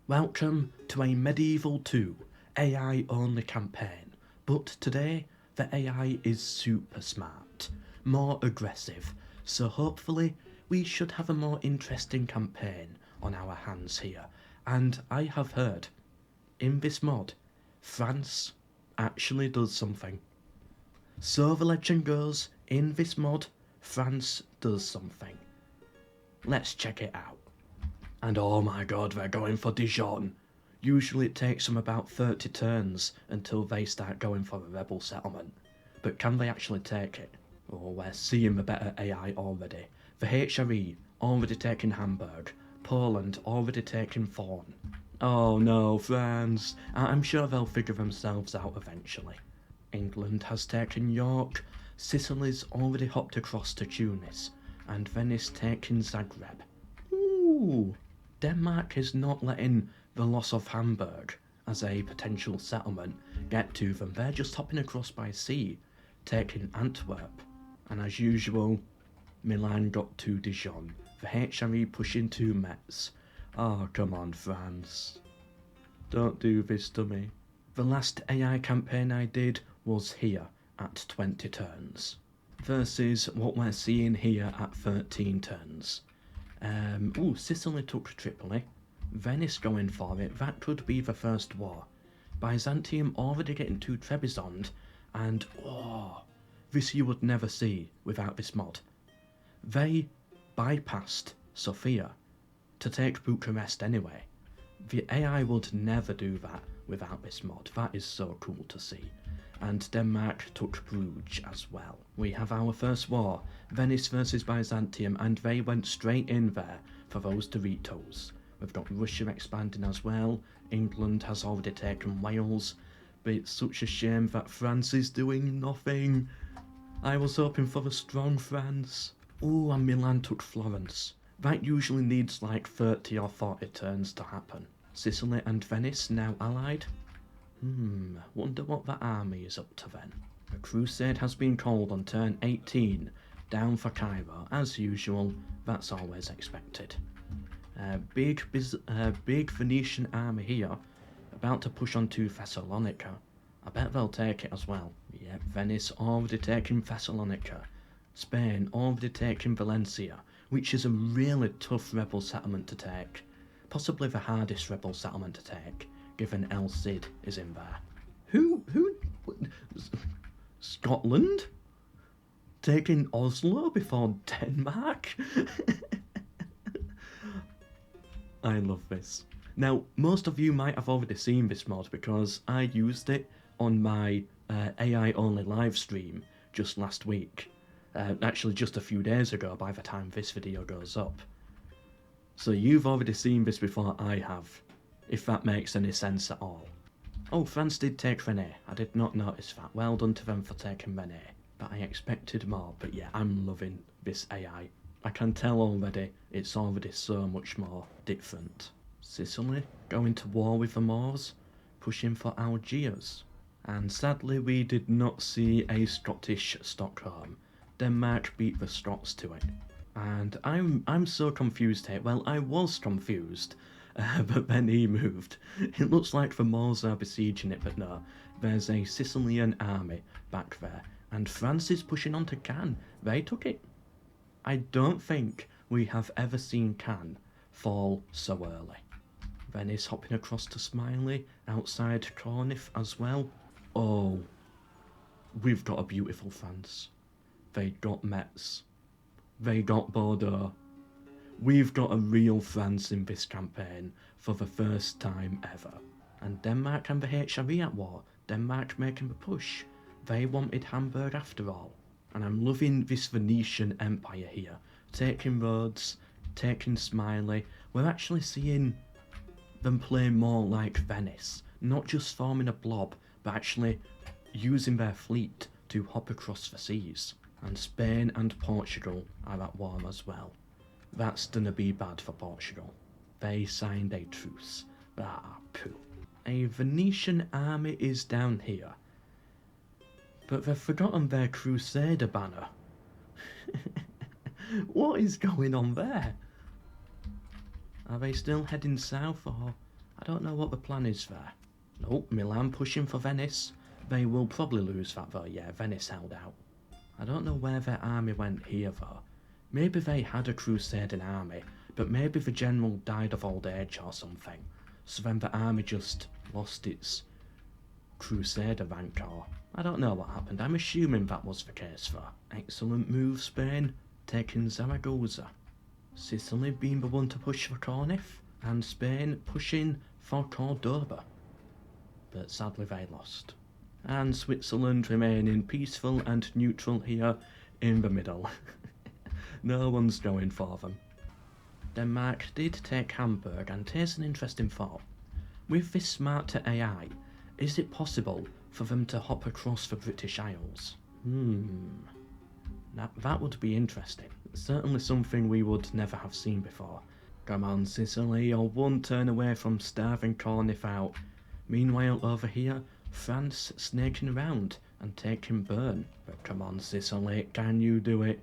Welcome to a Medieval 2 AI only campaign, but today the AI is super smart, more aggressive, so hopefully we should have a more interesting campaign on our hands here. And I have heard, in this mod, France actually does something. So the legend goes, in this mod, France does something. Let's check it out. And oh my god, they're going for Dijon. Usually it takes them about 30 turns until they start going for a rebel settlement. But can they actually take it? Oh, we're seeing the better AI already. The HRE already taking Hamburg. Poland already taking Thorn. Oh no, France. I'm sure they'll figure themselves out eventually. England has taken York. Sicily's already hopped across to Tunis. And Venice taking Zagreb. Ooh. Denmark is not letting the loss of Hamburg as a potential settlement get to them. They're just hopping across by sea, taking Antwerp. And as usual, Milan got to Dijon. The HRE pushing to Metz. Oh, come on, France. Don't do this to me. The last AI campaign I did was here at 20 turns. Versus what we're seeing here at 13 turns. Sicily took Tripoli. Venice going for it. That could be the first war. Byzantium already getting to Trebizond. And, this you would never see without this mod. They bypassed Sofia to take Bucharest anyway. The AI would never do that without this mod. That is so cool to see. And Denmark took Bruges as well. We have our first war, Venice versus Byzantium, and they went straight in there for those Doritos. We've got Russia expanding as well. England has already taken Wales, but it's such a shame that France is doing nothing. I was hoping for a strong France. Ooh, and Milan took Florence. That usually needs like 30 or 40 turns to happen. Sicily and Venice now allied. Wonder what that army is up to then. A crusade has been called on turn 18, down for Cairo. As usual, that's always expected. Big Venetian army here, about to push on to Thessalonica. I bet they'll take it as well. Yep, Venice already taking Thessalonica. Spain already taking Valencia, which is a really tough rebel settlement to take. Possibly the hardest rebel settlement to take, given El Cid is in there. Who? Scotland? Taking Oslo before Denmark? I love this. Now, most of you might have already seen this mod because I used it on my AI-only live stream just last week. Actually, just a few days ago by the time this video goes up. So you've already seen this before I have, if that makes any sense at all. Oh, France did take Rennes. I did not notice that. Well done to them for taking Rennes. But I expected more. But yeah, I'm loving this AI. I can tell already it's already so much more different. Sicily going to war with the Moors, pushing for Algiers. And sadly we did not see a Scottish Stockholm. Denmark beat the Scots to it. And I'm so confused here. Well, I was confused. But then he moved. It looks like the Moors are besieging it, but no. There's a Sicilian army back there. And France is pushing on to Cannes. They took it. I don't think we have ever seen Cannes fall so early. Venice hopping across to Smiley, outside Cornif as well. Oh, we've got a beautiful France. They got Metz. They got Bordeaux. We've got a real France in this campaign for the first time ever. And Denmark and the HRE at war. Denmark making the push. They wanted Hamburg after all. And I'm loving this Venetian empire here. Taking Rhodes, taking Smiley. We're actually seeing them play more like Venice. Not just forming a blob, but actually using their fleet to hop across the seas. And Spain and Portugal are at war as well. That's gonna be bad for Portugal. They signed a truce. Ah, poo. A Venetian army is down here. But they've forgotten their Crusader banner. What is going on there? Are they still heading south, or I don't know what the plan is there. Nope, Milan pushing for Venice. They will probably lose that though, yeah, Venice held out. I don't know where their army went here though. Maybe they had a crusading army, but maybe the general died of old age or something. So then the army just lost its crusader rank, or I don't know what happened. I'm assuming that was the case though. Excellent move, Spain, taking Zaragoza. Sicily being the one to push for Cornif, and Spain pushing for Cordoba. But sadly they lost. And Switzerland remaining peaceful and neutral here in the middle. No one's going for them. Denmark did take Hamburg, and here's an interesting thought. With this smart to AI, is it possible for them to hop across the British Isles? That would be interesting. Certainly something we would never have seen before. Come on, Sicily, you're one turn away from starving Cornif out. Meanwhile, over here, France snaking around and taking Bern. But come on, Sicily, can you do it?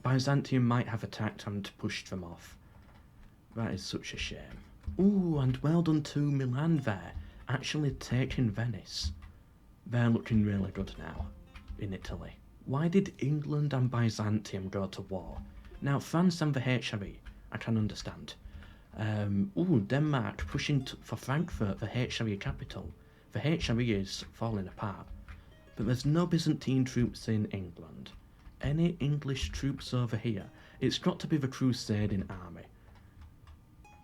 Byzantium might have attacked and pushed them off. That is such a shame. Ooh, and well done to Milan there, actually taking Venice. They're looking really good now, in Italy. Why did England and Byzantium go to war? Now, France and the HRE, I can understand. Denmark pushing for Frankfurt, the HRE capital. The HRE is falling apart. But there's no Byzantine troops in England. Any English troops over here? It's got to be the Crusading army.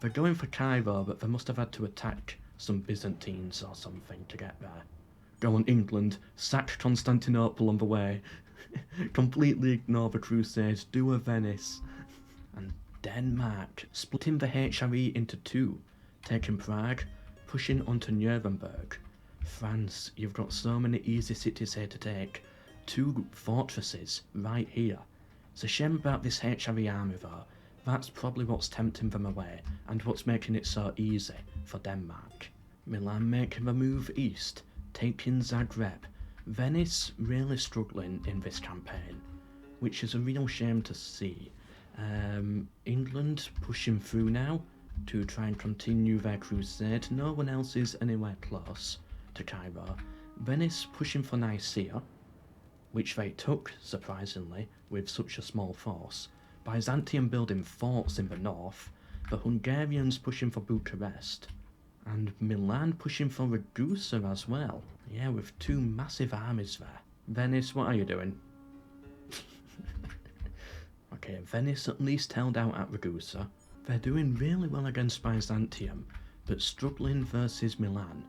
They're going for Cairo, but they must have had to attack some Byzantines or something to get there. Go on, England, sack Constantinople on the way. Completely ignore the Crusades, do a Venice. And Denmark, splitting the HRE into two, taking Prague, pushing onto Nuremberg. France, you've got so many easy cities here to take. Two fortresses right here. It's a shame about this HRE army though. That's probably what's tempting them away, and what's making it so easy for Denmark. Milan making the move east, taking Zagreb. Venice really struggling in this campaign, which is a real shame to see. England pushing through now to try and continue their crusade. No one else is anywhere close to Cairo. Venice pushing for Nicaea, which they took, surprisingly, with such a small force. Byzantium building forts in the north, the Hungarians pushing for Bucharest, and Milan pushing for Ragusa as well. Yeah, with two massive armies there. Venice, what are you doing? Okay, Venice at least held out at Ragusa. They're doing really well against Byzantium, but struggling versus Milan.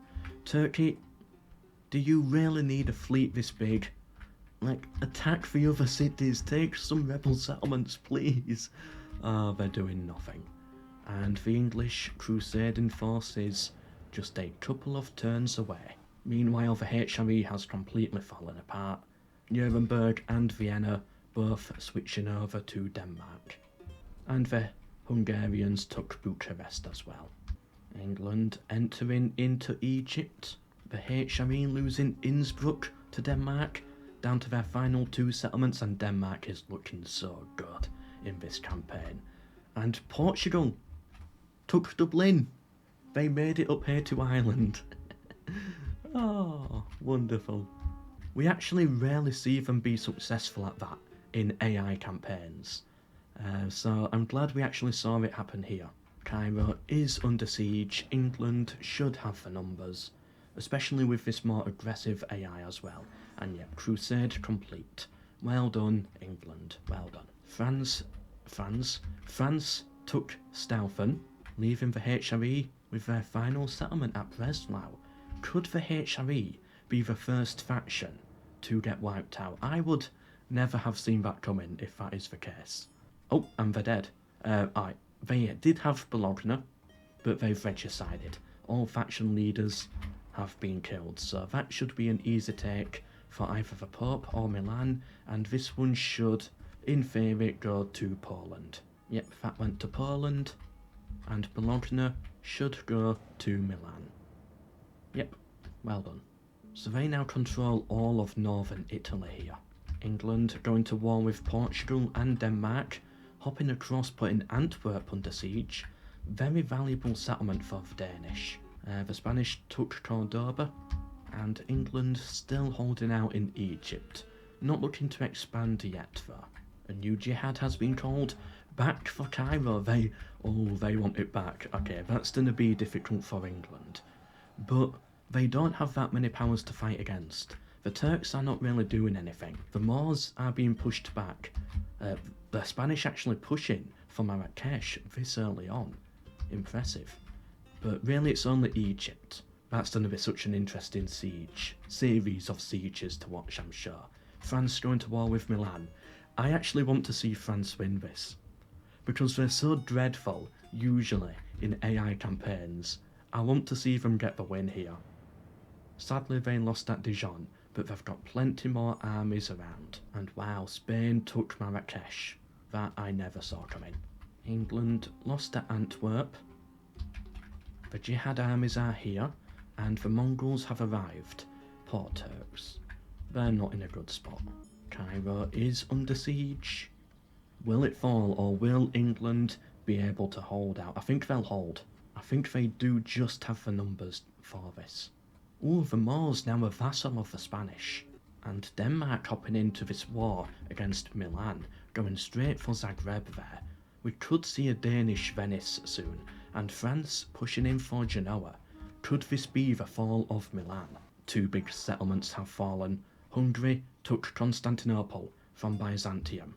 Turkey, do you really need a fleet this big? Like, attack the other cities, take some rebel settlements, please. They're doing nothing. And the English crusading forces just a couple of turns away. Meanwhile, the HRE has completely fallen apart. Nuremberg and Vienna both switching over to Denmark. And the Hungarians took Bucharest as well. England entering into Egypt. The HRE losing Innsbruck to Denmark, down to their final two settlements, and Denmark is looking so good in this campaign. And Portugal took Dublin. They made it up here to Ireland. Oh, wonderful. We actually rarely see them be successful at that in AI campaigns. So I'm glad we actually saw it happen here. Cairo is under siege. England should have the numbers, especially with this more aggressive AI as well. And yep, crusade complete. Well done, England. Well done. France took Staufen, leaving the HRE with their final settlement at Breslau. Could the HRE be the first faction to get wiped out? I would never have seen that coming if that is the case. Oh, and they're dead. They did have Bologna, but they've regicided. All faction leaders have been killed, so that should be an easy take for either the Pope or Milan, and this one should, in theory, go to Poland. Yep, that went to Poland, and Bologna should go to Milan. Yep, well done. So they now control all of northern Italy here. England going to war with Portugal and Denmark, hopping across, putting Antwerp under siege, Very valuable settlement for the Danish. The Spanish took Cordoba, and England still holding out in Egypt. Not looking to expand yet though. A new jihad has been called. Back for Cairo. They want it back. Okay, that's going to be difficult for England. But they don't have that many powers to fight against. The Turks are not really doing anything. The Moors are being pushed back. The Spanish actually pushing for Marrakesh this early on. Impressive. But really it's only Egypt. That's going to be such an interesting series of sieges to watch, I'm sure. France going to war with Milan. I actually want to see France win this, because they're so dreadful, usually, in AI campaigns. I want to see them get the win here. Sadly they lost at Dijon, but they've got plenty more armies around. And wow, Spain took Marrakesh. That I never saw coming. England lost at Antwerp. The jihad armies are here, and the Mongols have arrived. Poor Turks. They're not in a good spot. Cairo is under siege. Will it fall, or will England be able to hold out? I think they'll hold. I think they do just have the numbers for this. Ooh, the Moors now a vassal of the Spanish. And Denmark hopping into this war against Milan, going straight for Zagreb there. We could see a Danish Venice soon, and France pushing in for Genoa. Could this be the fall of Milan? Two big settlements have fallen. Hungary took Constantinople from Byzantium.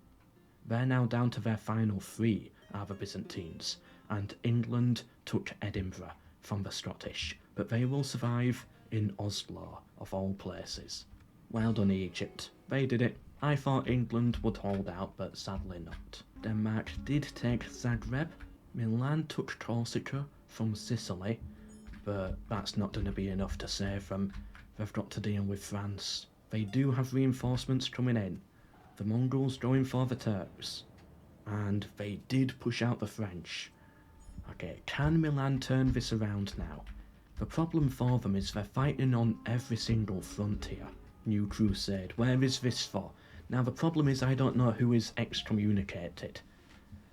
They're now down to their final three, are the Byzantines, and England took Edinburgh from the Scottish, but they will survive in Oslo, of all places. Well done, Egypt. They did it. I thought England would hold out, but sadly not. Denmark did take Zagreb. Milan took Corsica from Sicily, but that's not going to be enough to save them. They've got to deal with France. They do have reinforcements coming in. The Mongols going for the Turks. And they did push out the French. Okay, can Milan turn this around now? The problem for them is they're fighting on every single front here. New Crusade, where is this for? Now the problem is I don't know who is excommunicated.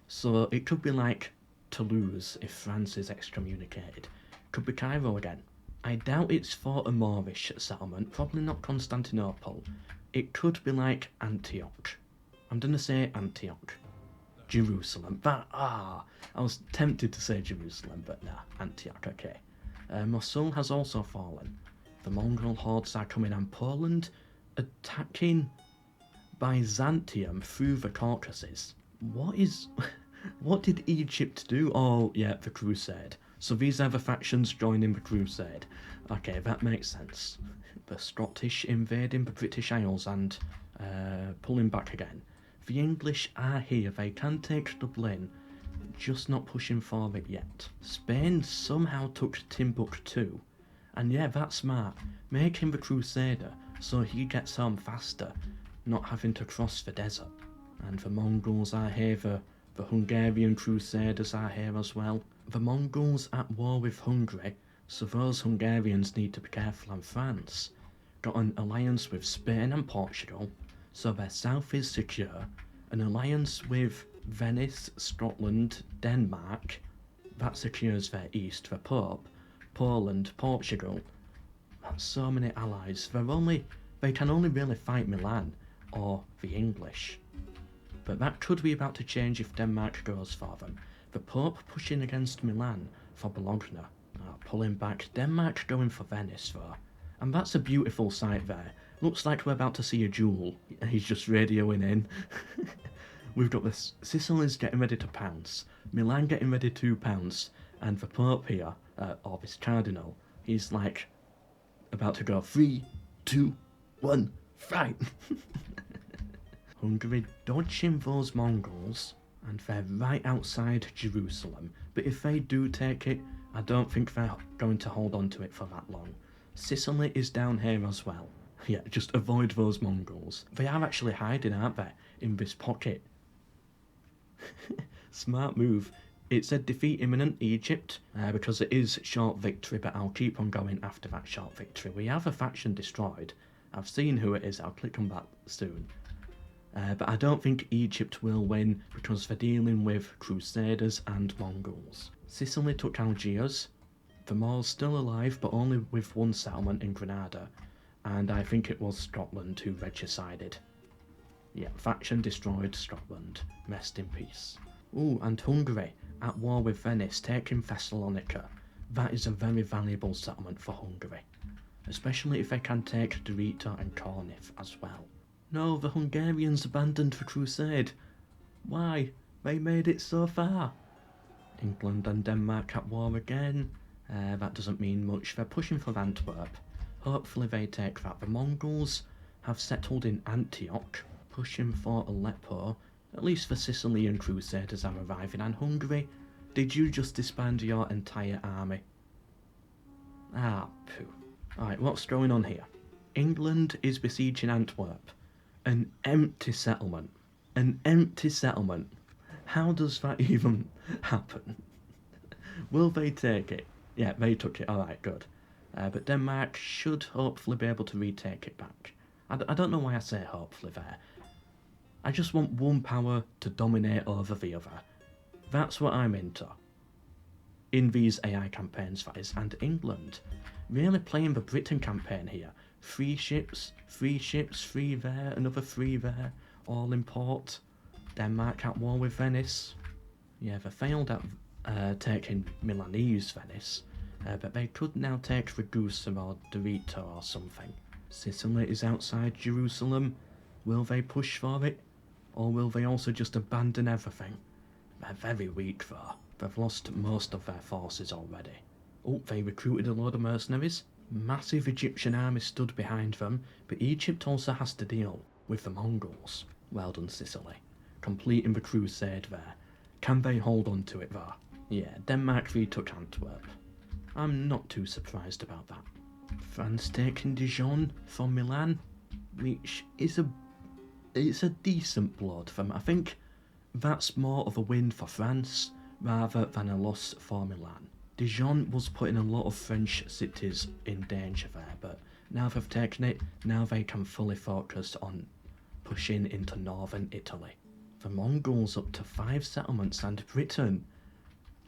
So it could be like Toulouse if France is excommunicated. Could be Cairo again. I doubt it's for a Moorish settlement, probably not Constantinople. It could be like Antioch. I'm gonna say Antioch. Jerusalem. I was tempted to say Jerusalem, but nah, Antioch, okay. Mosul has also fallen. The Mongol hordes are coming, and Poland attacking Byzantium through the Caucasus. What did Egypt do? Oh, yeah, the Crusade. So these are the factions joining the Crusade. Okay, that makes sense. The Scottish invading the British Isles and pulling back again. The English are here. They can take Dublin, just not pushing for it yet. Spain somehow took Timbuktu. And yeah, that's smart. Make him the Crusader so he gets home faster, not having to cross the desert. And the Mongols are here. The Hungarian Crusaders are here as well. The Mongols at war with Hungary, so those Hungarians need to be careful, and France got an alliance with Spain and Portugal, so their south is secure. An alliance with Venice, Scotland, Denmark, that secures their east. The Pope, Poland, Portugal, that's so many allies. They can only really fight Milan or the English. But that could be about to change if Denmark goes for them. The Pope pushing against Milan for Bologna. Pulling back. Denmark going for Venice though. And that's a beautiful sight there. Looks like we're about to see a duel. He's just radioing in. We've got this. Sicily's getting ready to pounce. Milan getting ready to pounce. And the Pope here, or this Cardinal, he's like about to go 3, 2, 1, fight! Hungary dodging those Mongols, and they're right outside Jerusalem. But if they do take it, I don't think they're going to hold on to it for that long. Sicily is down here as well. Yeah, just avoid those Mongols. They are actually hiding, aren't they, in this pocket. Smart move. It said defeat imminent, Egypt, because it is short victory, but I'll keep on going after that short victory. We have a faction destroyed. I've seen who it is, I'll click on that soon. But I don't think Egypt will win because they're dealing with Crusaders and Mongols. Sicily took Algiers. Vermore's still alive, but only with one settlement in Granada, and I think it was Scotland who regicided. Yeah, faction destroyed Scotland. Rest in peace. Ooh, and Hungary, at war with Venice, taking Thessalonica. That is a very valuable settlement for Hungary, especially if they can take Drita and Cornith as well. No, the Hungarians abandoned the crusade. Why? They made it so far. England and Denmark at war again. That doesn't mean much. They're pushing for Antwerp. Hopefully they take that. The Mongols have settled in Antioch, pushing for Aleppo. At least the Sicilian Crusaders are arriving. And Hungary, did you just disband your entire army? Ah, pooh. Alright, what's going on here? England is besieging Antwerp. An empty settlement. An empty settlement. How does that even happen? Will they take it? Yeah, they took it. Alright, good. But Denmark should hopefully be able to retake it back. I don't know why I say hopefully there. I just want one power to dominate over the other. That's what I'm into. In these AI campaigns, that is, and England. Really playing the Britain campaign here. 3 ships, 3 there, another 3 there, all in port. Denmark at war with Venice. Yeah, they failed at taking Milanese Venice, but they could now take Ragusa or Drita or something. Sicily is outside Jerusalem. Will they push for it? Or will they also just abandon everything? They're very weak though. They've lost most of their forces already. Oh, they recruited a load of mercenaries. Massive Egyptian army stood behind them, but Egypt also has to deal with the Mongols. Well done, Sicily. Completing the crusade there. Can they hold on to it though? Yeah, Denmark retook Antwerp. I'm not too surprised about that. France taking Dijon from Milan, which is it's a decent blow to them. I think that's more of a win for France rather than a loss for Milan. Dijon was putting a lot of French cities in danger there, but now they've taken it, now they can fully focus on pushing into northern Italy. The Mongols up to 5 settlements, and Britain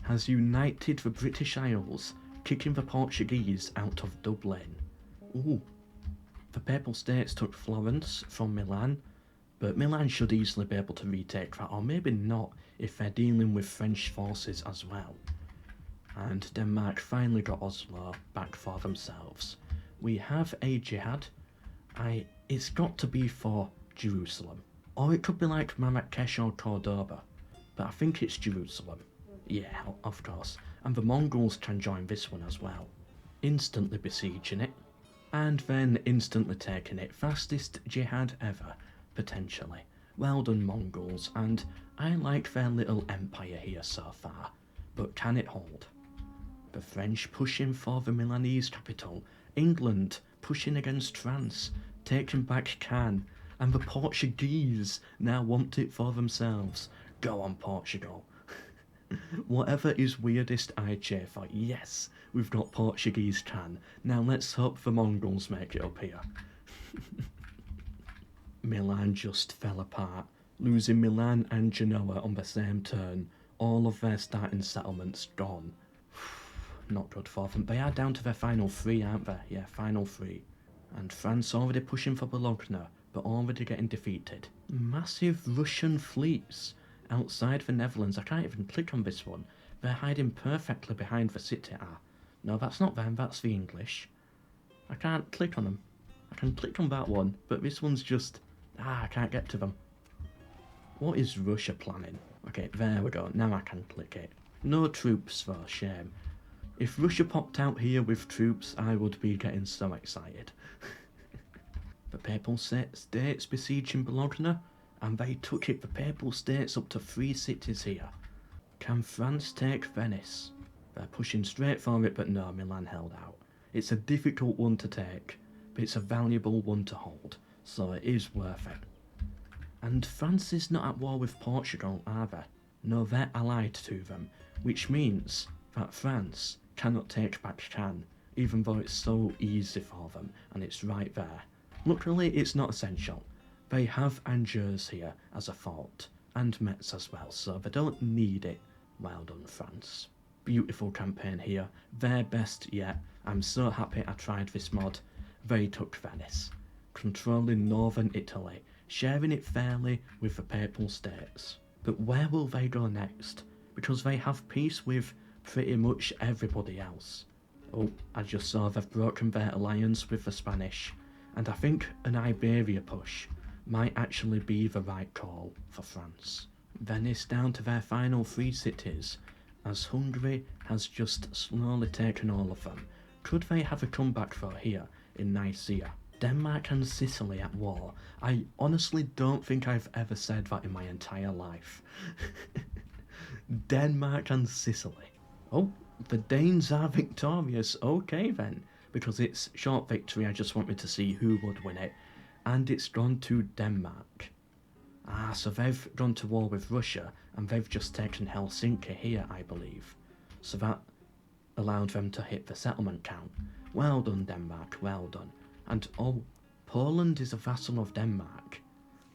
has united the British Isles, kicking the Portuguese out of Dublin. Ooh. The Papal States took Florence from Milan, but Milan should easily be able to retake that, or maybe not if they're dealing with French forces as well. And Denmark finally got Oslo back for themselves. We have a jihad. It's got to be for Jerusalem. Or it could be like Marrakesh or Cordoba, but I think it's Jerusalem. Yeah, of course. And the Mongols can join this one as well. Instantly besieging it, and then instantly taking it. Fastest jihad ever, potentially. Well done, Mongols, and I like their little empire here so far, but can it hold? The French pushing for the Milanese capital, England pushing against France, taking back Cannes, and the Portuguese now want it for themselves. Go on, Portugal. Whatever is weirdest, I cheer for. Yes, we've got Portuguese Cannes. Now let's hope the Mongols make it up here. Milan just fell apart, losing Milan and Genoa on the same turn. All of their starting settlements gone. Not good for them. They are down to their final 3, aren't they? Yeah, final 3. And France already pushing for Bologna, but already getting defeated. Massive Russian fleets outside the Netherlands. I can't even click on this one. They're hiding perfectly behind the city. No, that's not them, that's the English. I can't click on them. I can click on that one, but this one's just... I can't get to them. What is Russia planning? Okay, there we go. Now I can click it. No troops, for shame. If Russia popped out here with troops, I would be getting so excited. The Papal States besieging Bologna, and they took it, the Papal States, up to 3 cities here. Can France take Venice? They're pushing straight for it, but no, Milan held out. It's a difficult one to take, but it's a valuable one to hold, so it is worth it. And France is not at war with Portugal, are they? No, they're allied to them, which means that France cannot take back Cannes, even though it's so easy for them, and it's right there. Luckily, it's not essential. They have Angers here as a fort, and Metz as well, so they don't need it. Well done, France. Beautiful campaign here, their best yet. I'm so happy I tried this mod. They took Venice, controlling northern Italy, sharing it fairly with the Papal States. But where will they go next? Because they have peace with pretty much everybody else. Oh, I just saw they've broken their alliance with the Spanish, and I think an Iberia push might actually be the right call for France. Venice down to their final 3 cities, as Hungary has just slowly taken all of them. Could they have a comeback though here in Nicaea? Denmark and Sicily at war. I honestly don't think I've ever said that in my entire life. Denmark and Sicily. Oh, the Danes are victorious. Okay then, because it's short victory, I just wanted to see who would win it. And it's gone to Denmark. Ah, so they've gone to war with Russia, and they've just taken Helsinki here, I believe. So that allowed them to hit the settlement count. Well done, Denmark, well done. And oh, Poland is a vassal of Denmark.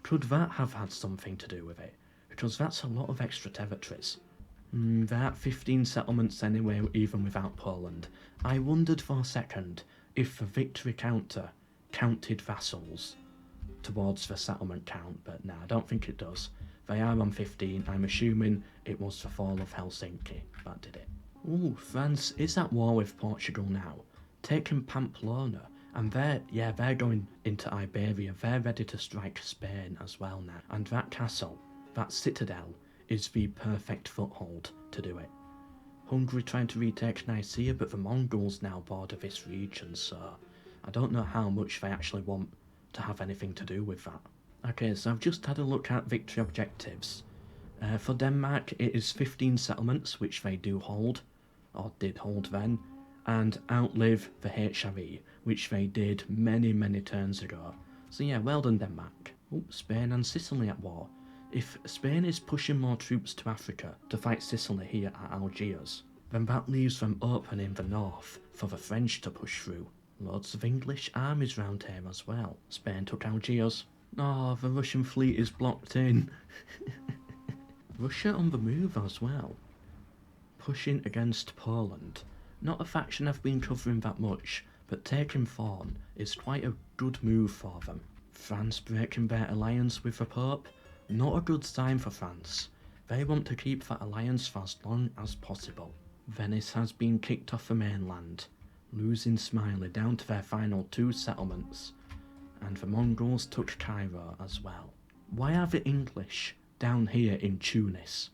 Could that have had something to do with it? Because that's a lot of extra territories. They're at 15 settlements anyway, even without Poland. I wondered for a second if the victory counter counted vassals towards the settlement count, but no, I don't think it does. They are on 15. I'm assuming it was the fall of Helsinki that did it. Ooh, France is at war with Portugal now, taking Pamplona, and they're going into Iberia. They're ready to strike Spain as well now. And that castle, that citadel, is the perfect foothold to do it. Hungary trying to retake Nicaea, but the Mongols now border this region, so I don't know how much they actually want to have anything to do with that. Okay, so I've just had a look at victory objectives. For Denmark, it is 15 settlements, which they do hold, or did hold then, and outlive the HRE, which they did many, many turns ago. So yeah, well done, Denmark. Oh, Spain and Sicily at war. If Spain is pushing more troops to Africa to fight Sicily here at Algiers, then that leaves them open in the north for the French to push through. Loads of English armies round here as well. Spain took Algiers. Oh, the Russian fleet is blocked in. Russia on the move as well. Pushing against Poland. Not a faction I've been covering that much, but taking Thorn is quite a good move for them. France breaking their alliance with the Pope. Not a good sign for France. They want to keep that alliance for as long as possible. Venice has been kicked off the mainland, losing Smiley down to their final 2 settlements, and the Mongols took Cairo as well. Why are the English down here in Tunis?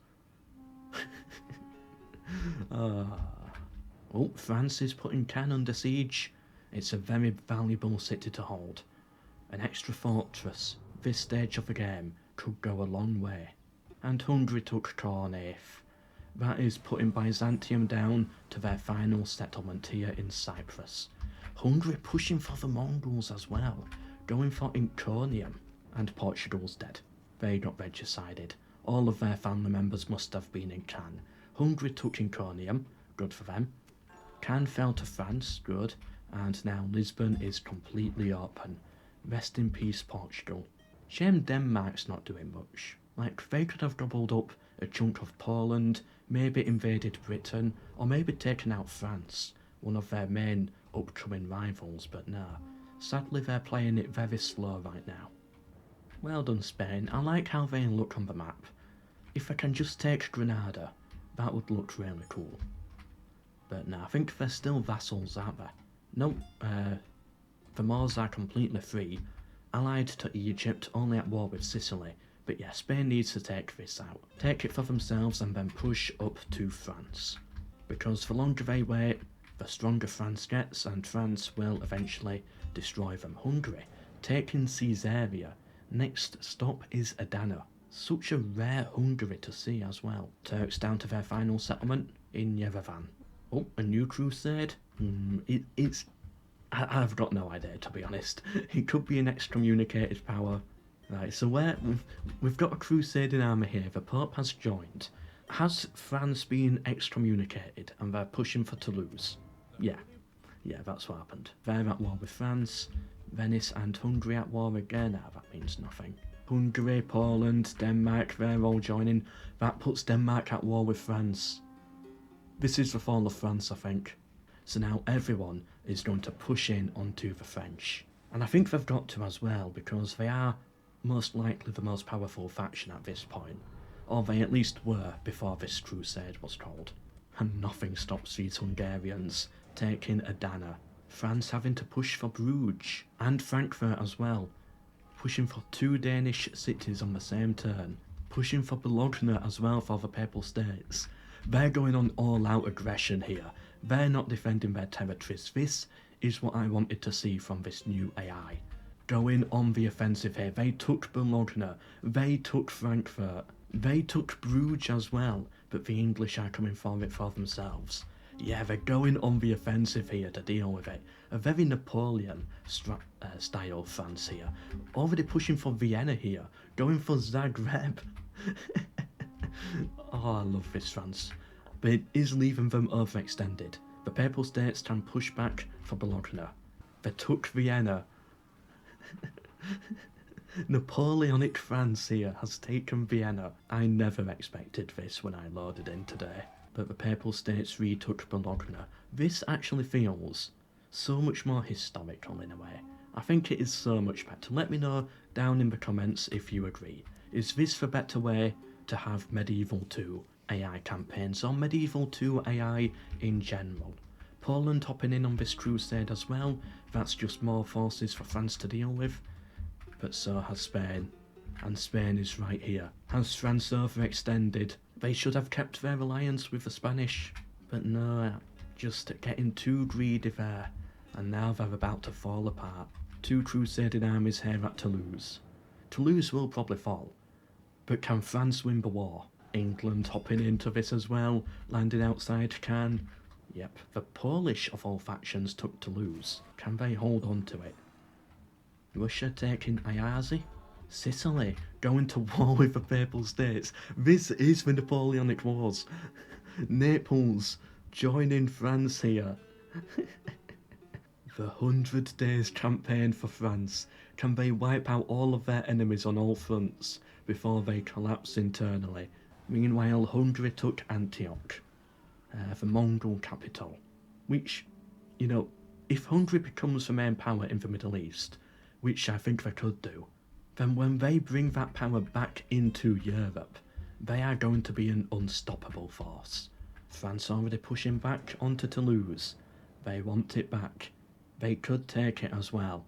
Oh, France is putting Cannes under siege. It's a very valuable city to hold. An extra fortress, this stage of the game, could go a long way. And Hungary took Kornith. That is putting Byzantium down to their final settlement here in Cyprus. Hungary pushing for the Mongols as well, going for Iconium, and Portugal's dead. They got regicided. All of their family members must have been in Cannes. Hungary took Iconium, good for them. Cannes fell to France, good, and now Lisbon is completely open. Rest in peace, Portugal. Shame Denmark's not doing much. Like, they could have gobbled up a chunk of Poland, maybe invaded Britain, or maybe taken out France, one of their main upcoming rivals, but nah. Sadly, they're playing it very slow right now. Well done, Spain. I like how they look on the map. If I can just take Granada, that would look really cool. But nah, I think they're still vassals, aren't they? Nope, the Moors are completely free, allied to Egypt, only at war with Sicily. But yeah, Spain needs to take this out. Take it for themselves and then push up to France. Because the longer they wait, the stronger France gets, and France will eventually destroy them. Hungary, taking Caesarea. Next stop is Adana. Such a rare Hungary to see as well. Turks down to their final settlement in Yerevan. Oh, a new crusade? I've got no idea, to be honest. It could be an excommunicated power. Right, so we've got a crusading army here. The Pope has joined. Has France been excommunicated and they're pushing for Toulouse? Yeah, that's what happened. They're at war with France. Venice and Hungary at war again. Now that means nothing. Hungary, Poland, Denmark, they're all joining. That puts Denmark at war with France. This is the fall of France, I think. So now everyone is going to push in onto the French. And I think they've got to as well, because they are most likely the most powerful faction at this point. Or they at least were before this crusade was called. And nothing stops these Hungarians taking Adana. France having to push for Bruges and Frankfurt as well. Pushing for 2 Danish cities on the same turn. Pushing for Bologna as well for the Papal States. They're going on all-out aggression here. They're not defending their territories. This is what I wanted to see from this new AI. Going on the offensive here. They took Bologna. They took Frankfurt. They took Bruges as well. But the English are coming for it for themselves. Yeah, they're going on the offensive here to deal with it. A very Napoleon style France here. Already pushing for Vienna here. Going for Zagreb. Oh, I love this France. But it is leaving them overextended. The Papal States can push back for Bologna. They took Vienna. Napoleonic France here has taken Vienna. I never expected this when I loaded in today. But the Papal States retook Bologna. This actually feels so much more historical in a way. I think it is so much better. Let me know down in the comments if you agree. Is this the better way to have Medieval 2 AI campaigns, or Medieval 2 AI in general? Poland hopping in on this crusade as well. That's just more forces for France to deal with. But so has Spain. And Spain is right here. Has France overextended? They should have kept their alliance with the Spanish. But no, just getting too greedy there. And now they're about to fall apart. 2 crusading armies here at Toulouse. Toulouse will probably fall. But can France win the war? England hopping into this as well, landing outside Cannes. Yep, the Polish of all factions took Toulouse. Can they hold on to it? Russia taking Ayazi? Sicily going to war with the Papal States. This is the Napoleonic Wars. Naples joining France here. The 100 Days campaign for France. Can they wipe out all of their enemies on all fronts before they collapse internally? Meanwhile, Hungary took Antioch, the Mongol capital. Which, you know, if Hungary becomes the main power in the Middle East, which I think they could do, then when they bring that power back into Europe, they are going to be an unstoppable force. France already pushing back onto Toulouse. They want it back. They could take it as well.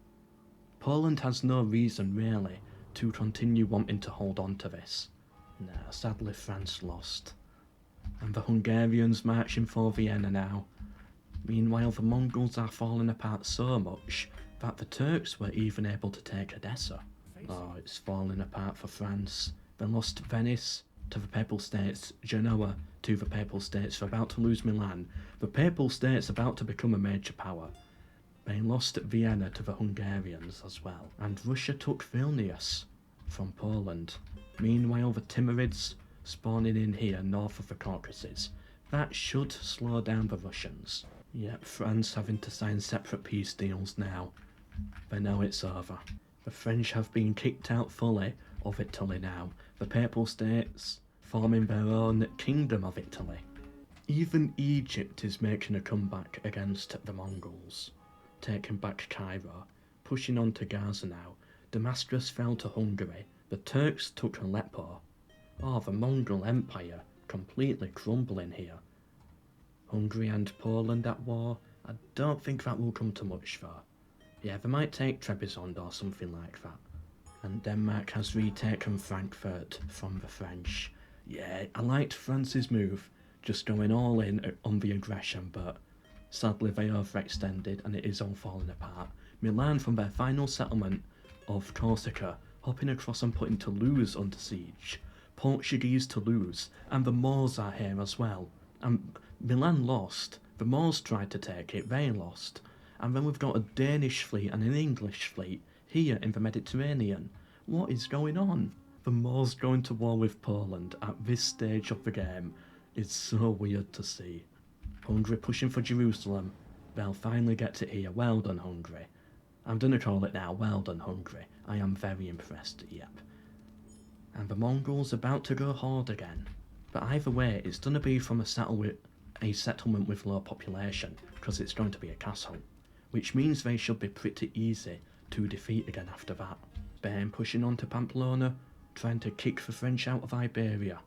Poland has no reason, really, to continue wanting to hold on to this. No, sadly France lost. And the Hungarians marching for Vienna now. Meanwhile, the Mongols are falling apart so much that the Turks were even able to take Odessa. Oh, it's falling apart for France. They lost Venice to the Papal States, Genoa to the Papal States. They're about to lose Milan. The Papal States about to become a major power. They lost Vienna to the Hungarians as well. And Russia took Vilnius from Poland. Meanwhile, the Timurids spawning in here north of the Caucasus. That should slow down the Russians. Yep, France having to sign separate peace deals now. They know it's over. The French have been kicked out fully of Italy now. The Papal States forming their own kingdom of Italy. Even Egypt is making a comeback against the Mongols. Taking back Cairo, pushing on to Gaza now. Damascus fell to Hungary. The Turks took Aleppo. Oh, the Mongol Empire completely crumbling here. Hungary and Poland at war. I don't think that will come to much though. Yeah, they might take Trebizond or something like that. And Denmark has retaken Frankfurt from the French. Yeah, I liked France's move, just going all in on the aggression, but sadly they overextended and it is all falling apart. Milan from their final settlement of Corsica, hopping across and putting Toulouse under siege. Portuguese Toulouse, and the Moors are here as well. And Milan lost, the Moors tried to take it, they lost. And then we've got a Danish fleet and an English fleet here in the Mediterranean. What is going on? The Moors going to war with Poland at this stage of the game is so weird to see. Hungary pushing for Jerusalem. They'll finally get it here. Well done, Hungary. I'm gonna call it now. Well done, Hungary. I am very impressed, yep. And the Mongols about to go horde again. But either way, it's gonna be from a a settlement with low population, because it's going to be a castle, which means they should be pretty easy to defeat again after that. Spain pushing on to Pamplona, trying to kick the French out of Iberia,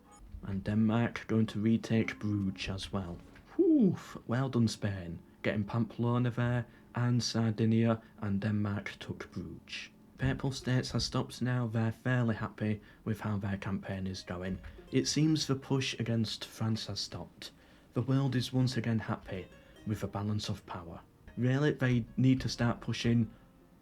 and Denmark going to retake Bruges as well. Whew, well done Spain, getting Pamplona there, and Sardinia, and Denmark took Bruges. Papal States has stopped now, they're fairly happy with how their campaign is going. It seems the push against France has stopped. The world is once again happy with the balance of power. Really, they need to start pushing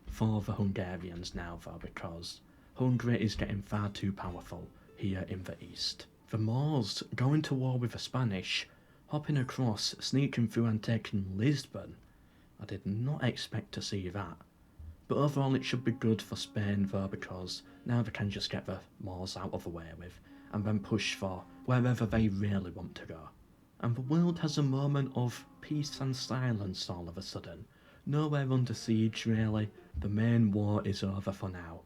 for the Hungarians now though, because Hungary is getting far too powerful here in the east. The Moors going to war with the Spanish, hopping across, sneaking through and taking Lisbon. I did not expect to see that. But overall it should be good for Spain though, because now they can just get the Moors out of the way with and then push for wherever they really want to go. And the world has a moment of peace and silence all of a sudden. Nowhere under siege really, the main war is over for now.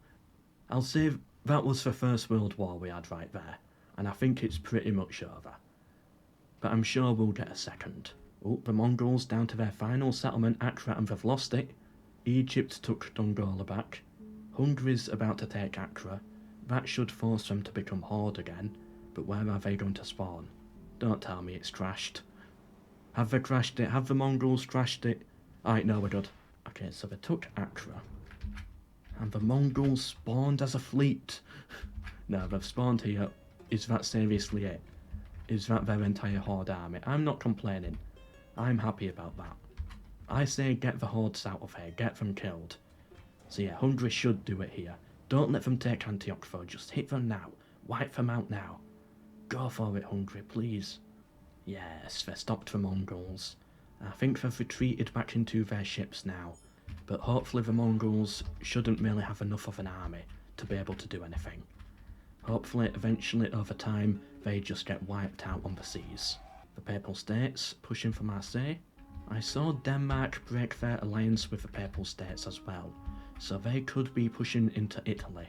I'll say that was the First World War we had right there, and I think it's pretty much over. But I'm sure we'll get a second. Oh, the Mongols down to their final settlement, Accra, and they've lost it. Egypt took Dongola back. Hungary's about to take Accra. That should force them to become Horde again, but where are they going to spawn? Don't tell me it's crashed. Have they crashed it? Have the Mongols crashed it? Alright, no, we're good. Okay, so they took Accra. And the Mongols spawned as a fleet. No, they've spawned here. Is that seriously it? Is that their entire Horde army? I'm not complaining. I'm happy about that. I say get the Hordes out of here, get them killed. So yeah, Hungary should do it here. Don't let them take Antioch though, just hit them now. Wipe them out now. Go for it, Hungary, please. Yes, they stopped the Mongols. I think they've retreated back into their ships now. But hopefully the Mongols shouldn't really have enough of an army to be able to do anything. Hopefully, eventually, over time, they just get wiped out on the seas. The Papal States pushing for Marseille. I saw Denmark break their alliance with the Papal States as well, so they could be pushing into Italy.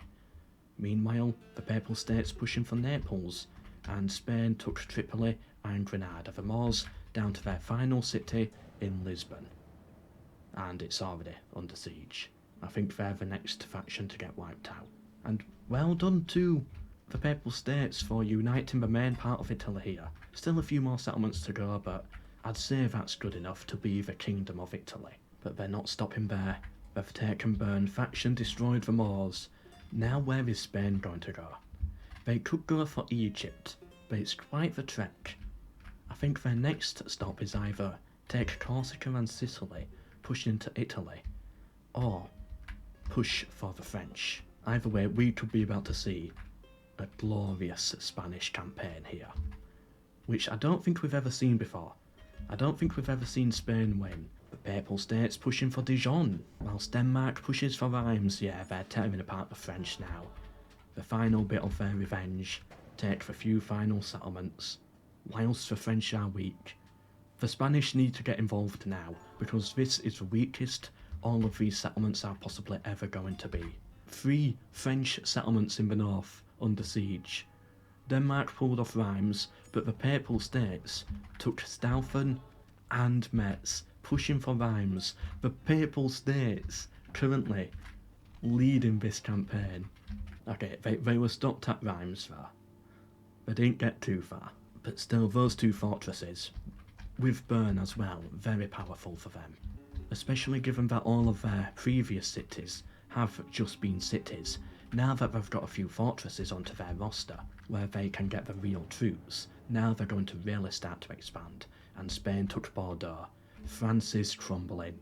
Meanwhile, the Papal States pushing for Naples, and Spain took Tripoli and Granada, the Moors down to their final city in Lisbon. And it's already under siege. I think they're the next faction to get wiped out. And well done to the Papal States for uniting the main part of Italy here. Still a few more settlements to go, but I'd say that's good enough to be the Kingdom of Italy. But they're not stopping there. They've taken Bern, faction destroyed the Moors. Now where is Spain going to go? They could go for Egypt, but it's quite the trek. I think their next stop is either take Corsica and Sicily, push into Italy, or push for the French. Either way, we could be about to see a glorious Spanish campaign here, which I don't think we've ever seen before. I don't think we've ever seen Spain win. The Papal States pushing for Dijon, whilst Denmark pushes for Reims. Yeah, they're tearing apart the French now. The final bit of their revenge, take the few final settlements, whilst the French are weak. The Spanish need to get involved now, because this is the weakest all of these settlements are possibly ever going to be. 3 French settlements in the north under siege. Denmark pulled off Reims, but the Papal States took Staufen and Metz, pushing for Reims. The Papal States currently leading this campaign. Okay, they were stopped at Reims though. They didn't get too far, but still those 2 fortresses, with Bern as well, very powerful for them. Especially given that all of their previous cities have just been cities. Now that they've got a few fortresses onto their roster, where they can get the real troops, now they're going to really start to expand. And Spain took Bordeaux. France is crumbling.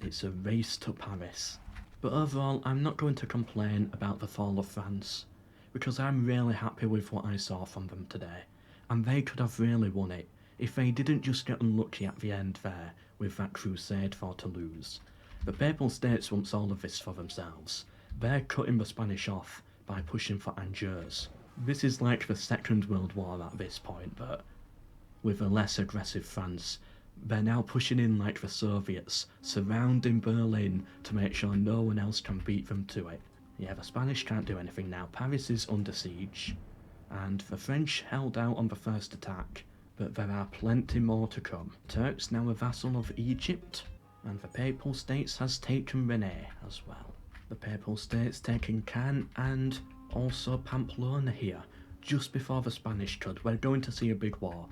It's a race to Paris. But overall, I'm not going to complain about the fall of France, because I'm really happy with what I saw from them today. And they could have really won it if they didn't just get unlucky at the end there with that crusade for Toulouse. The Papal States wants all of this for themselves. They're cutting the Spanish off by pushing for Angers. This is like the Second World War at this point, but with a less aggressive France. They're now pushing in like the Soviets, surrounding Berlin to make sure no one else can beat them to it. Yeah, the Spanish can't do anything now. Paris is under siege, and the French held out on the first attack, But there are plenty more to come. Turks now a vassal of Egypt, and the Papal States has taken Rene as well. The Papal States taking Cannes and also Pamplona here, just before the Spanish could. We're going to see a big war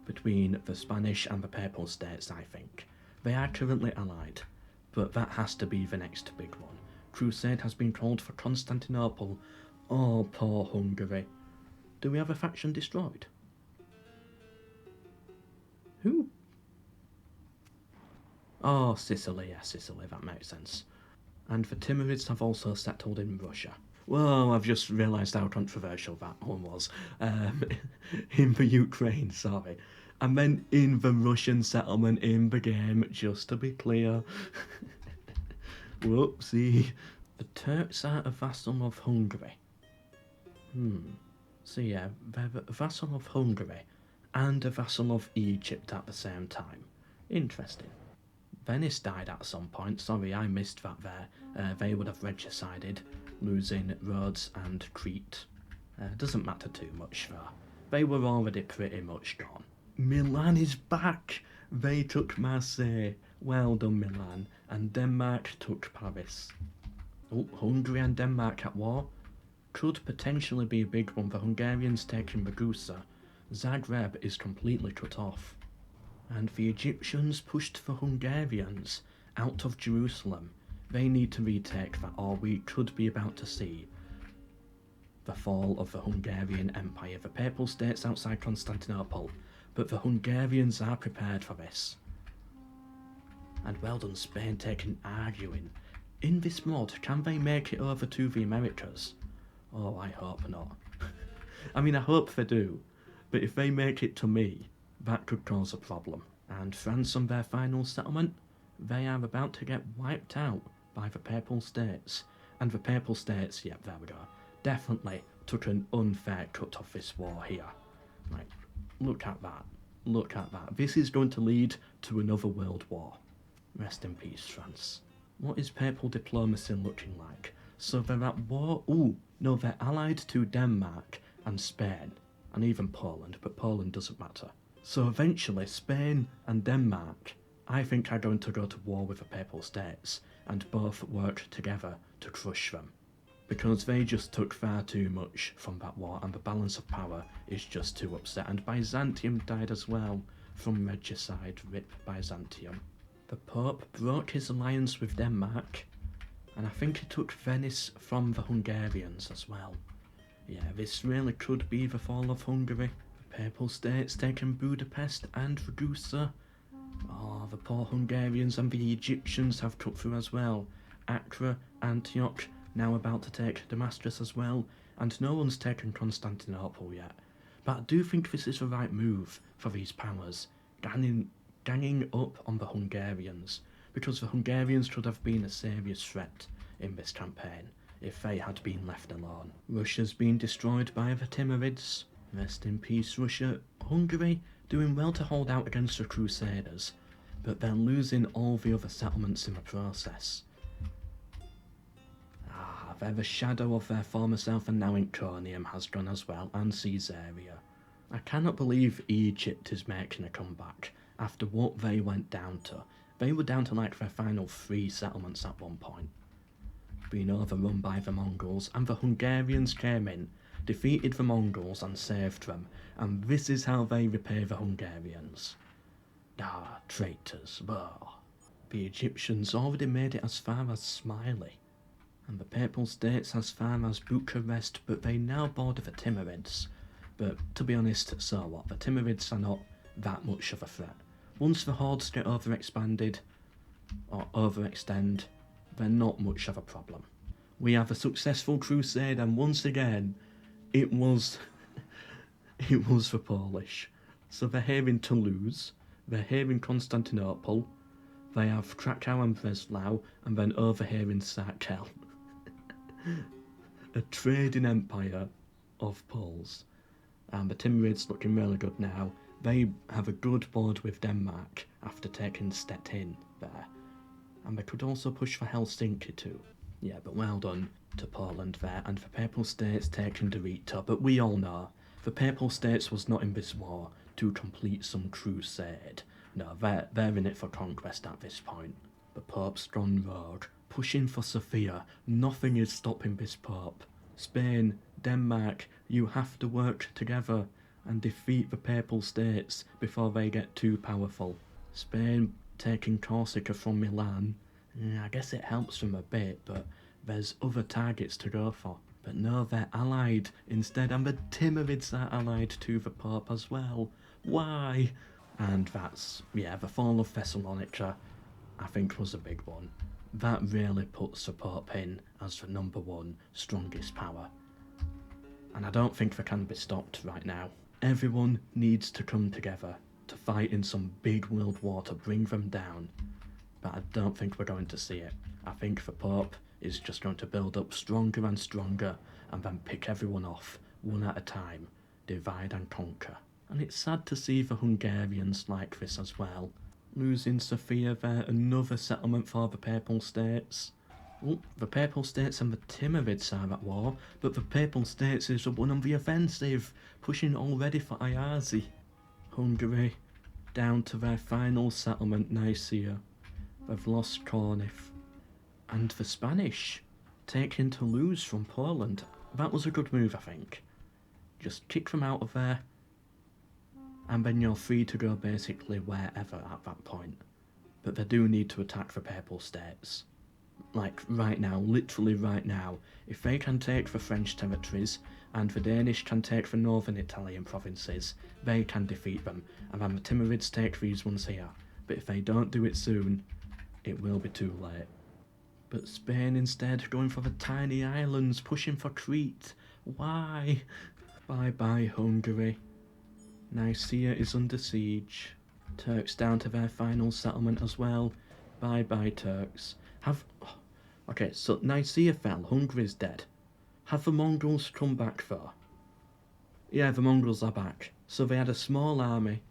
between the Spanish and the Papal States, I think. They are currently allied, but that has to be the next big one. Crusade has been called for Constantinople. Oh, poor Hungary. Do we have a faction destroyed? Who? Oh, Sicily, yeah, Sicily, that makes sense. And the Timurids have also settled in Russia. Well, I've just realised how controversial that one was. In the Ukraine, sorry. I meant in the Russian settlement in the game, just to be clear. Whoopsie. The Turks are a vassal of Hungary. So yeah, they're a vassal of Hungary and a vassal of Egypt at the same time. Interesting. Venice died at some point. Sorry, I missed that there. They would have regicided, losing Rhodes and Crete. Doesn't matter too much though. They were already pretty much gone. Milan is back! They took Marseille. Well done, Milan. And Denmark took Paris. Oh, Hungary and Denmark at war? Could potentially be a big one. The Hungarians taking Ragusa. Zagreb is completely cut off. And the Egyptians pushed the Hungarians out of Jerusalem. They need to retake that, or we could be about to see the fall of the Hungarian Empire. The Papal States outside Constantinople, but the Hungarians are prepared for this. And well done, Spain taking arguing. In this mod, can they make it over to the Americas? Oh, I hope not. I mean, I hope they do, but if they make it to me, that could cause a problem. And France on their final settlement, they are about to get wiped out by the Papal States. And the Papal States, yep, there we go, definitely took an unfair cut of this war here. Like, look at that. Look at that. This is going to lead to another world war. Rest in peace, France. What is papal diplomacy looking like? So they're at war. Ooh, no, they're allied to Denmark and Spain, and even Poland, but Poland doesn't matter. So eventually, Spain and Denmark, I think, are going to go to war with the Papal States, and both work together to crush them. Because they just took far too much from that war, and the balance of power is just too upset. And Byzantium died as well from regicide. RIP Byzantium. The Pope broke his alliance with Denmark, and I think he took Venice from the Hungarians as well. Yeah, this really could be the fall of Hungary. The Papal States taking Budapest and Ragusa. Oh, the poor Hungarians and the Egyptians have cut through as well. Accra, Antioch, now about to take Damascus as well, and no one's taken Constantinople yet. But I do think this is the right move for these powers, ganging up on the Hungarians, because the Hungarians could have been a serious threat in this campaign if they had been left alone. Russia's been destroyed by the Timurids. Rest in peace, Russia. Hungary doing well to hold out against the Crusaders, but they're losing all the other settlements in the process. They're the shadow of their former self, and now Iconium has gone as well, and Caesarea. I cannot believe Egypt is making a comeback after what they went down to. They were down to like their final 3 settlements at one point, being overrun by the Mongols, and the Hungarians came in, defeated the Mongols and saved them, and this is how they repay the Hungarians. Traitors. The Egyptians already made it as far as Smiley, and the Papal States as far as Bucharest, but they now border the Timurids. But to be honest, so what? The Timurids are not that much of a threat. Once the hordes get overexpanded, or overextend, they're not much of a problem. We have a successful crusade, and once again, it was the Polish. So they're here in Toulouse, they're here in Constantinople, they have Krakow and Breslau, and then over here in Sarkel. A trading empire of Poles. And the Timurids looking really good now. They have a good board with Denmark after taking Stettin there. And they could also push for Helsinki too. Yeah, but well done to Poland there, and the Papal States taking Dorito. But we all know, the Papal States was not in this war to complete some crusade. No, they're in it for conquest at this point. The Pope's gone rogue, pushing for Sophia. Nothing is stopping this Pope. Spain, Denmark, you have to work together and defeat the Papal States before they get too powerful. Spain taking Corsica from Milan. I guess it helps them a bit, but there's other targets to go for. But no, they're allied instead, and the Timurids are allied to the Pope as well. Why? And that's, yeah, the fall of Thessalonica, I think, was a big one. That really puts the Pope in as the number one strongest power. And I don't think they can be stopped right now. Everyone needs to come together to fight in some big world war to bring them down. But I don't think we're going to see it. I think the Pope is just going to build up stronger and stronger and then pick everyone off, one at a time, divide and conquer. And it's sad to see the Hungarians like this as well. Losing Sofia there, another settlement for the Papal States. Oh, the Papal States and the Timurids are at war, but the Papal States is the one on the offensive, pushing already for Ayazi. Hungary, down to their final settlement, Nicaea. They've lost Cornif. And the Spanish, taking Toulouse from Poland. That was a good move, I think. Just kick them out of there, and then you're free to go basically wherever at that point. But they do need to attack the Papal States. Like, right now, literally right now. If they can take the French territories, and the Danish can take the northern Italian provinces, they can defeat them, and then the Timurids take these ones here. But if they don't do it soon, it will be too late. But Spain instead, going for the tiny islands, pushing for Crete. Why? Bye-bye, Hungary. Nicaea is under siege. Turks down to their final settlement as well. Bye-bye, Turks. Okay, so Nicaea fell, Hungary's dead. Have the Mongols come back though? Yeah, the Mongols are back. So they had a small army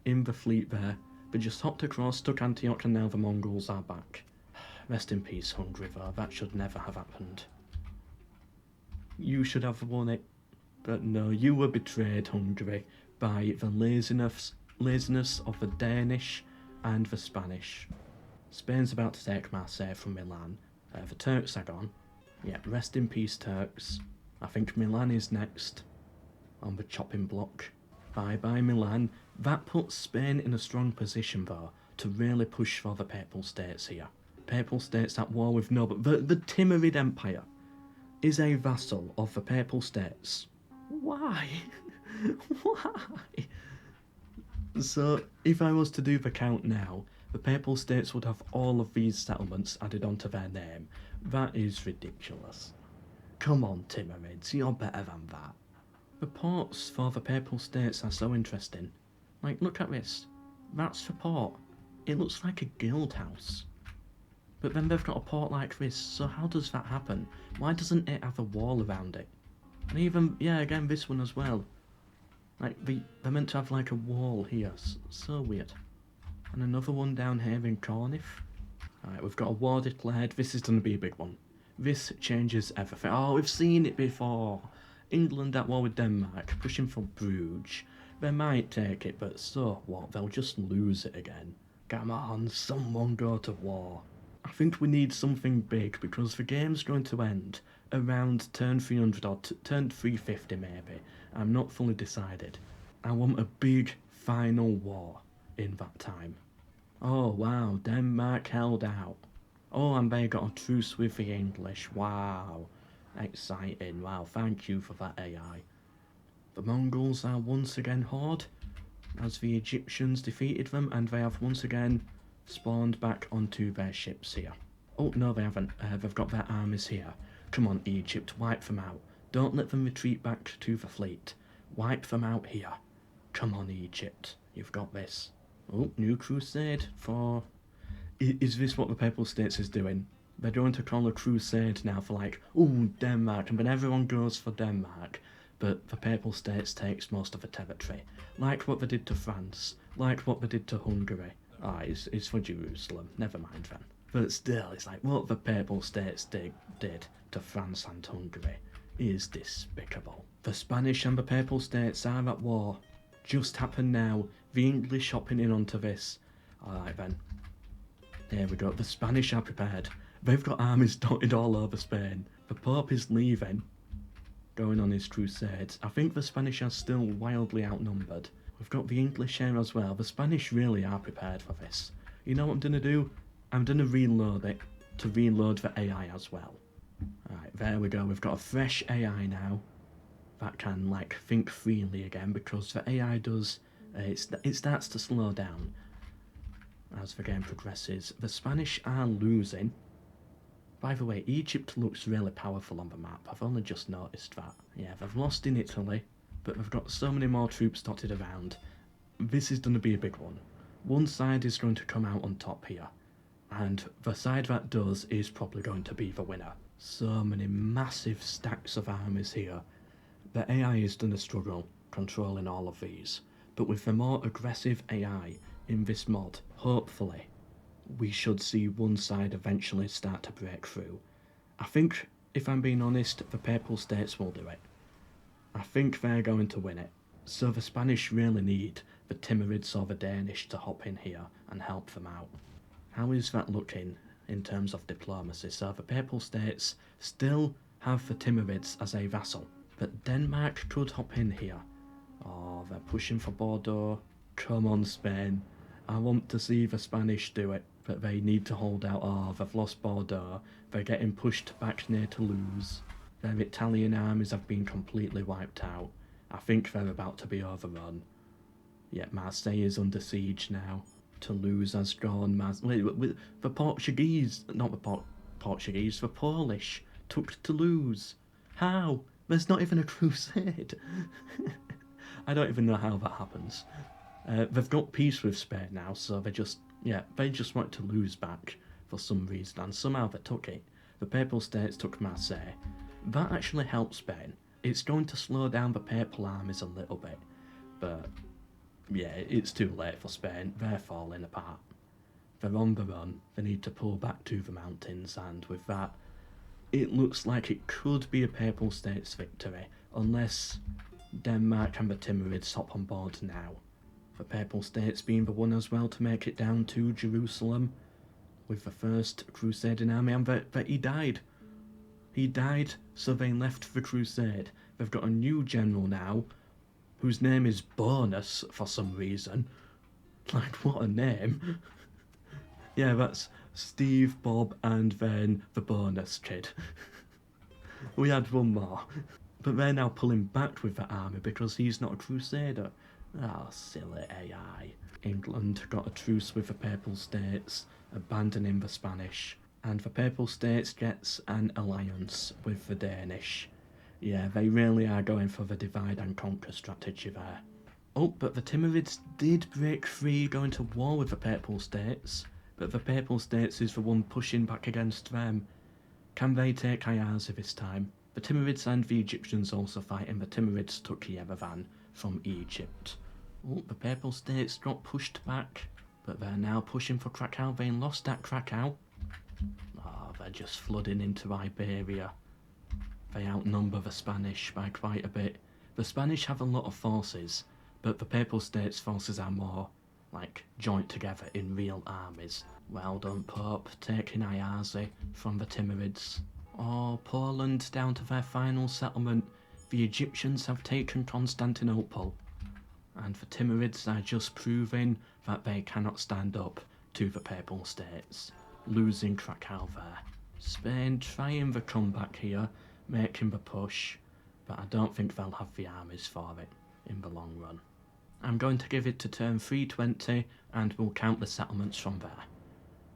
in the fleet there, but just hopped across, took Antioch, and now the Mongols are back. Rest in peace, Hungary, though. That should never have happened. You should have won it. But no, you were betrayed, Hungary, by the laziness of the Danish and the Spanish. Spain's about to take Marseille from Milan. The Turks are gone. Yeah, rest in peace, Turks. I think Milan is next on the chopping block. Bye-bye, Milan. That puts Spain in a strong position, though, to really push for the Papal States here. Papal States at war with the Timurid Empire is a vassal of the Papal States. Why? Why? So, if I was to do the count now, the Papal States would have all of these settlements added onto their name. That is ridiculous. Come on, Timurids, you're better than that. The ports for the Papal States are so interesting. Like, look at this. That's the port. It looks like a guild house. But then they've got a port like this, so how does that happen? Why doesn't it have a wall around it? And even, yeah, again, this one as well. Like, they're meant to have like a wall here. So weird. And another one down here in Cornif. Alright, we've got a war declared. This is going to be a big one. This changes everything. Oh, we've seen it before. England at war with Denmark, pushing for Bruges. They might take it, but so what? They'll just lose it again. Come on, someone go to war. I think we need something big, because the game's going to end around turn 300 or turn 350 maybe. I'm not fully decided. I want a big final war in that time. Oh wow, Denmark held out. Oh, and they got a truce with the English. Wow. Exciting. Wow, thank you for that AI. The Mongols are once again horde, as the Egyptians defeated them, and they have once again spawned back onto their ships here. Oh, no, they haven't. They've got their armies here. Come on, Egypt, wipe them out. Don't let them retreat back to the fleet. Wipe them out here. Come on, Egypt. You've got this. Oh, new crusade for... Is this what the Papal States is doing? They're going to call a crusade now for like, oh, Denmark, and then everyone goes for Denmark, but the Papal States takes most of the territory. Like what they did to France, like what they did to Hungary. Ah, it's for Jerusalem, never mind then. But still, it's like what the Papal States did to France and Hungary is despicable. The Spanish and the Papal States are at war. just happened now. The English hopping in onto this. Alright then. There we go. The Spanish are prepared. They've got armies dotted all over Spain. The Pope is leaving, going on his crusades. I think the Spanish are still wildly outnumbered. We've got the English here as well. The Spanish really are prepared for this. You know what I'm going to do? I'm going to reload it to reload the AI as well. Alright, there we go. We've got a fresh AI now that can, like, think freely again, because the AI does... it starts to slow down as the game progresses. The Spanish are losing. By the way, Egypt looks really powerful on the map. I've only just noticed that. Yeah, they've lost in Italy, but they've got so many more troops dotted around. This is going to be a big one. One side is going to come out on top here, and the side that does is probably going to be the winner. So many massive stacks of armies here. The AI is going to struggle controlling all of these, but with the more aggressive AI in this mod, hopefully, we should see one side eventually start to break through. I think, if I'm being honest, the Papal States will do it. I think they're going to win it. So the Spanish really need the Timurids or the Danish to hop in here and help them out. How is that looking in terms of diplomacy? So the Papal States still have the Timurids as a vassal, but Denmark could hop in here. Oh, they're pushing for Bordeaux. Come on, Spain. I want to see the Spanish do it, but they need to hold out. Oh, they've lost Bordeaux. They're getting pushed back near Toulouse. Their Italian armies have been completely wiped out. I think they're about to be overrun. Yet Marseille is under siege now. Toulouse has gone. The Portuguese, not the Portuguese, the Polish took Toulouse. How? There's not even a crusade. I don't even know how that happens. They've got peace with Spain now, so they just want Toulouse back for some reason, and somehow they took it. The Papal States took Marseille. That actually helps Spain. It's going to slow down the Papal armies a little bit, but yeah, it's too late for Spain. They're falling apart. They're on the run. They need to pull back to the mountains, and with that, it looks like it could be a Papal States victory, unless Denmark and the Timurids hop on board now. The Papal States being the one as well to make it down to Jerusalem with the first Crusading army, and that he died. He died, so they left the crusade. They've got a new general now, whose name is Bonus for some reason. Like, what a name. Yeah, that's Steve, Bob, and then the Bonus kid. We had one more. But they're now pulling back with that army because he's not a crusader. Ah, silly AI. England got a truce with the Papal States, abandoning the Spanish, and the Papal States gets an alliance with the Danish. Yeah, they really are going for the divide and conquer strategy there. Oh, but the Timurids did break free, going to war with the Papal States, but the Papal States is the one pushing back against them. Can they take Ayazi this time? The Timurids and the Egyptians also fighting. The Timurids took Yerevan from Egypt. Oh, the Papal States got pushed back, but they're now pushing for Krakow. They lost at Krakow. Oh, they're just flooding into Iberia. They outnumber the Spanish by quite a bit. The Spanish have a lot of forces, but the Papal States' forces are more, like, joined together in real armies. Well done, Pope, taking Ayazi from the Timurids. Oh, Poland down to their final settlement. The Egyptians have taken Constantinople. And the Timurids are just proving that they cannot stand up to the Papal States, losing Krakow there. Spain trying the comeback here, making the push, but I don't think they'll have the armies for it in the long run. I'm going to give it to turn 320 and we'll count the settlements from there.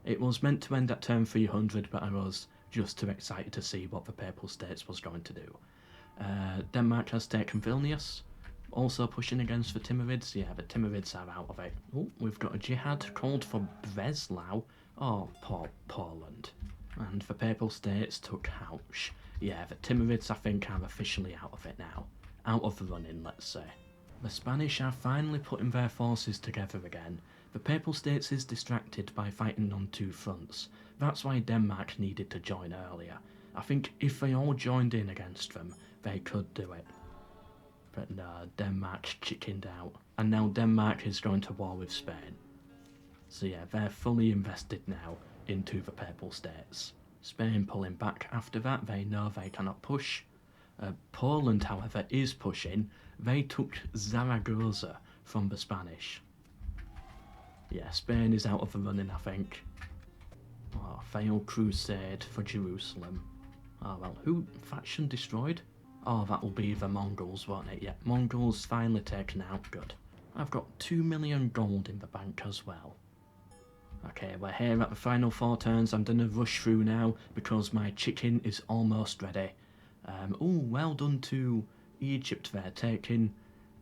It was meant to end at turn 300, but I was just too excited to see what the Papal States was going to do. Denmark has taken Vilnius, also pushing against the Timurids. Yeah, the Timurids are out of it. Oh, we've got a jihad called for Breslau. Oh, poor Poland. And the Papal States took Hauch. Yeah, the Timurids, I think, are officially out of it now. Out of the running, let's say. The Spanish are finally putting their forces together again. The Papal States is distracted by fighting on two fronts. That's why Denmark needed to join earlier. I think if they all joined in against them, they could do it. But no, Denmark chickened out. And now Denmark is going to war with Spain. So yeah, they're fully invested now into the Papal States. Spain pulling back after that, they know they cannot push. Poland, however, is pushing. They took Zaragoza from the Spanish. Yeah, Spain is out of the running, I think. Oh, failed crusade for Jerusalem. Oh well, who faction destroyed? Oh, that'll be the Mongols, won't it? Yeah, Mongols finally taken out, good. I've got 2 million gold in the bank as well. Okay, we're here at the final 4 turns. I'm gonna rush through now because my chicken is almost ready. Oh, well done to Egypt there, taking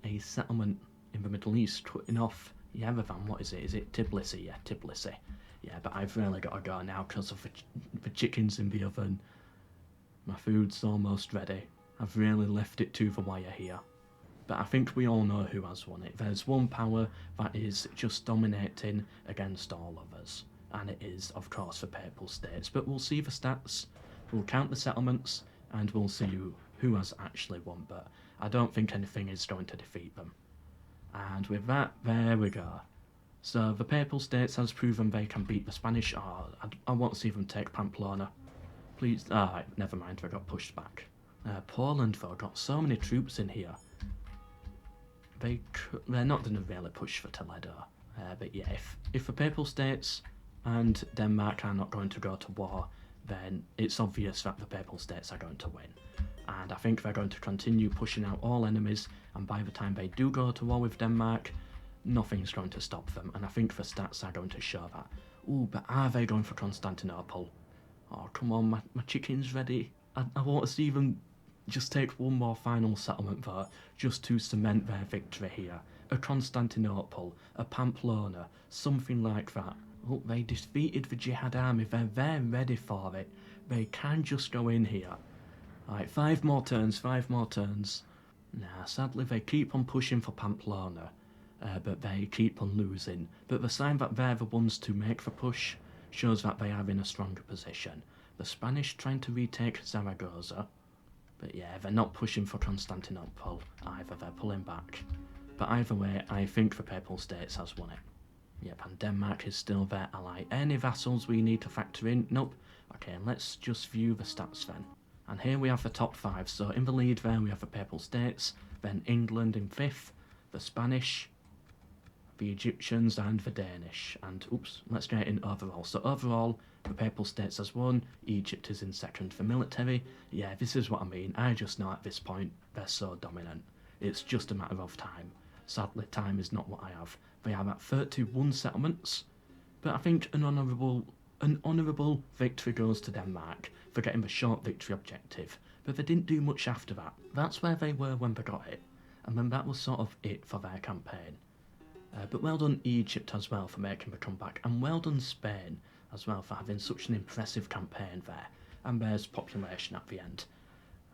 a settlement in the Middle East, cutting off Yerevan. What is it? Is it Tbilisi? Yeah, Tbilisi. Yeah, but I've really got to go now because of the chicken's in the oven. My food's almost ready. I've really left it to the wire here. But I think we all know who has won it. There's one power that is just dominating against all of us. And it is, of course, the Papal States. But we'll see the stats, we'll count the settlements, and we'll see who has actually won. But I don't think anything is going to defeat them. And with that, there we go. So the Papal States has proven they can beat the Spanish. Oh, I want to see them take Pamplona. Please, alright, never mind, they got pushed back. Poland, though, got so many troops in here. They're not going to really push for Toledo. But yeah, if the Papal States and Denmark are not going to go to war, then it's obvious that the Papal States are going to win. And I think they're going to continue pushing out all enemies, and by the time they do go to war with Denmark, nothing's going to stop them. And I think the stats are going to show that. Ooh, but are they going for Constantinople? Oh, come on, my chicken's ready. I want to see them just take one more final settlement though, just to cement their victory here. A Constantinople, a Pamplona, something like that. Oh, they defeated the Jihad army, they're ready for it. They can just go in here. Alright, 5 more turns. Nah, sadly they keep on pushing for Pamplona, but they keep on losing. But the sign that they're the ones to make the push shows that they are in a stronger position. The Spanish trying to retake Zaragoza, but yeah, they're not pushing for Constantinople either, they're pulling back. But either way, I think the Papal States has won it. Yep, and Denmark is still their ally. Any vassals we need to factor in? Nope. Okay, let's just view the stats then. And here we have the top 5. So in the lead there we have the Papal States, then England in 5th, the Spanish, the Egyptians and the Danish. And oops, let's get it in overall. So overall, the Papal States has won, Egypt is in 2nd. For military, yeah, this is what I mean. I just know at this point they're so dominant. It's just a matter of time. Sadly, time is not what I have. They are at 31 settlements, but I think an honourable victory goes to Denmark for getting the short victory objective, but they didn't do much after that. That's where they were when they got it, and then that was sort of it for their campaign. But well done Egypt as well for making the comeback, and well done Spain as well for having such an impressive campaign there, and there's population at the end.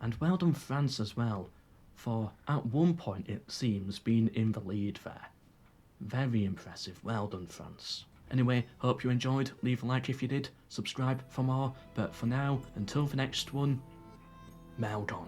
And well done France as well, for at one point it seems being in the lead there. Very impressive, well done France. Anyway, hope you enjoyed, leave a like if you did, subscribe for more, but for now, until the next one, MELKOR.